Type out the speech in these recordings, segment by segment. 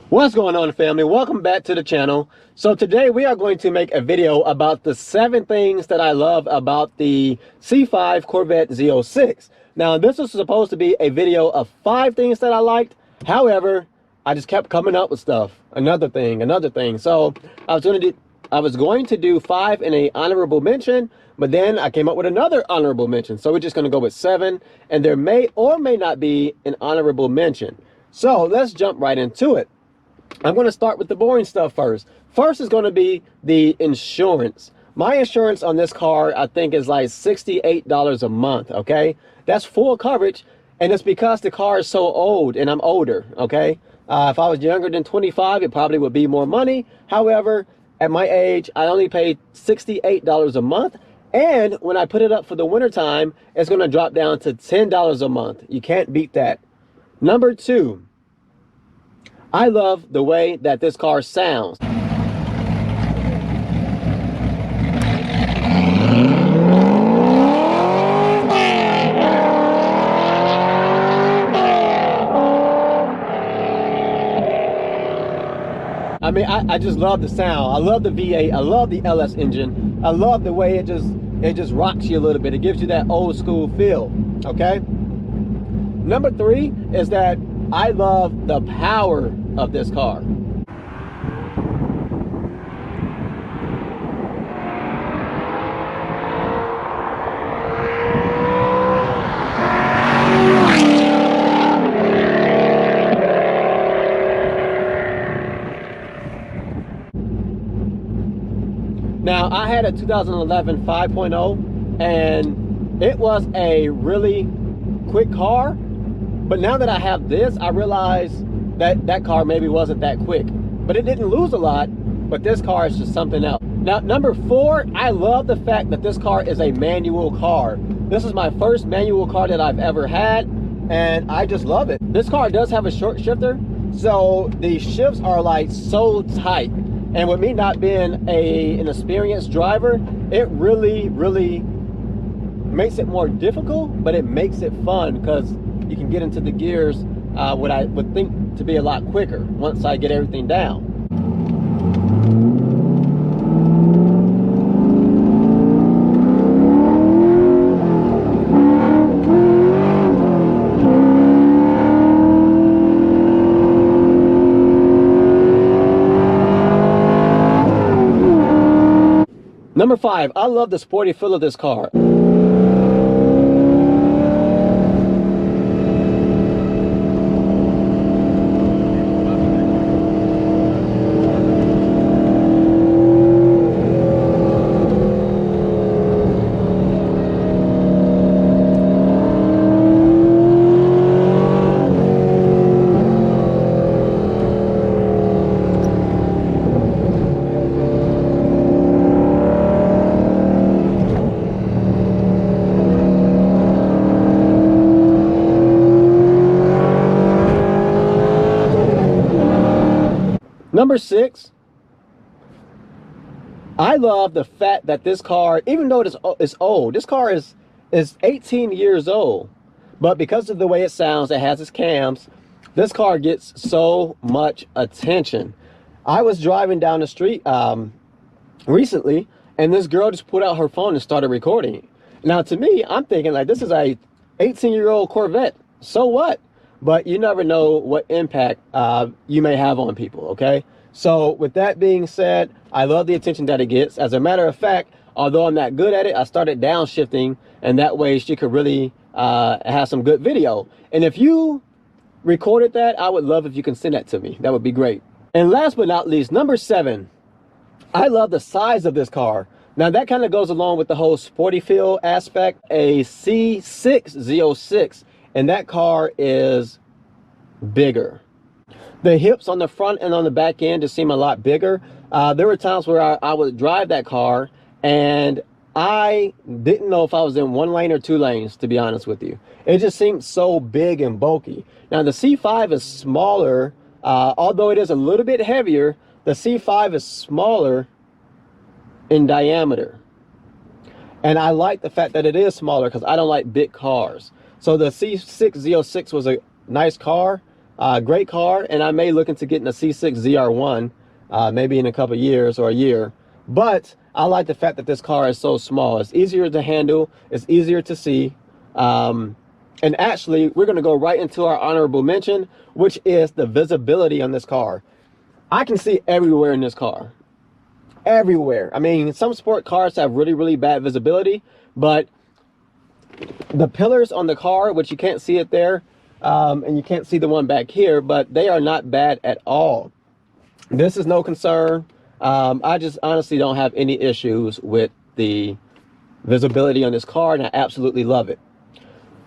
What's going on, family? Welcome back to the channel. So today we are going to make a video about the 7 things that I love about the C5 Corvette Z06. Now this was supposed to be a video of 5 things that I liked. However, I just kept coming up with stuff. Another thing. So I was going to do 5 in a honorable mention, but then I came up with another honorable mention. So we're just going to go with 7, and there may or may not be an honorable mention. So let's jump right into it. I'm going to start with the boring stuff first. First is going to be the insurance. My insurance on this car, I think, is like $68 a month, okay? That's full coverage, and it's because the car is so old, and I'm older, okay? If I was younger than 25, it probably would be more money. However, at my age, I only paid $68 a month, and when I put it up for the winter time, it's going to drop down to $10 a month. You can't beat that. Number 2. I love the way that this car sounds. I mean, I just love the sound. I love the V8. I love the LS engine. I love the way it just rocks you a little bit. It gives you that old school feel, okay? Number 3 is that I love the power of this car. Now, I had a 2011 5.0, and it was a really quick car. But now that I have this, I realize that that car maybe wasn't that quick. But it didn't lose a lot, but this car is just something else. Now, number 4, I love the fact that this car is a manual car. This is my first manual car that I've ever had, and I just love it. This car does have a short shifter, so the shifts are like so tight. And with me not being an experienced driver, it really makes it more difficult, but it makes it fun because you can get into the gears what I would think to be a lot quicker once I get everything down. Number 5, I love the sporty feel of this car. Number 6, I love the fact that this car, even though it's old, this car is 18 years old, but because of the way it sounds, it has its cams, this car gets so much attention. I was driving down the street recently, and this girl just put out her phone and started recording. Now, to me, I'm thinking like, this is a 18-year-old Corvette. So what? But you never know what impact you may have on people, okay? So with that being said, I love the attention that it gets. As a matter of fact, although I'm not good at it, I started downshifting, and that way she could really have some good video. And if you recorded that, I would love if you can send that to me. That would be great. And last but not least, number 7, I love the size of this car. Now that kind of goes along with the whole sporty feel aspect. A C6 Z06, and that car is bigger. The hips on the front and on the back end just seem a lot bigger. There were times where I would drive that car and I didn't know if I was in one lane or two lanes, to be honest with you. It just seemed so big and bulky. Now the C5 is smaller, although it is a little bit heavier. The C5 is smaller in diameter. And I like the fact that it is smaller because I don't like big cars. So the C6 Z06 was a nice car, great car, and I may look into getting a C6 ZR1 maybe in a couple years or a year. But I like the fact that this car is so small. It's easier to handle, it's easier to see. And actually, we're gonna go right into our honorable mention, which is the visibility on this car. I can see everywhere in this car. Everywhere. I mean, some sport cars have really, really bad visibility, but the pillars on the car, which you can't see it there, and you can't see the one back here, but they are not bad at all. This is no concern. I just honestly don't have any issues with the visibility on this car, and I absolutely love it.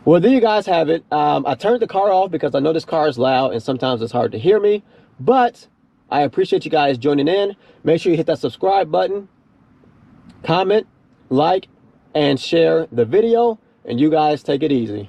Well, there you guys have it. I turned the car off because I know this car is loud and sometimes it's hard to hear me, but I appreciate you guys joining in. Make sure you hit that subscribe button, comment, like, and share the video, and you guys take it easy.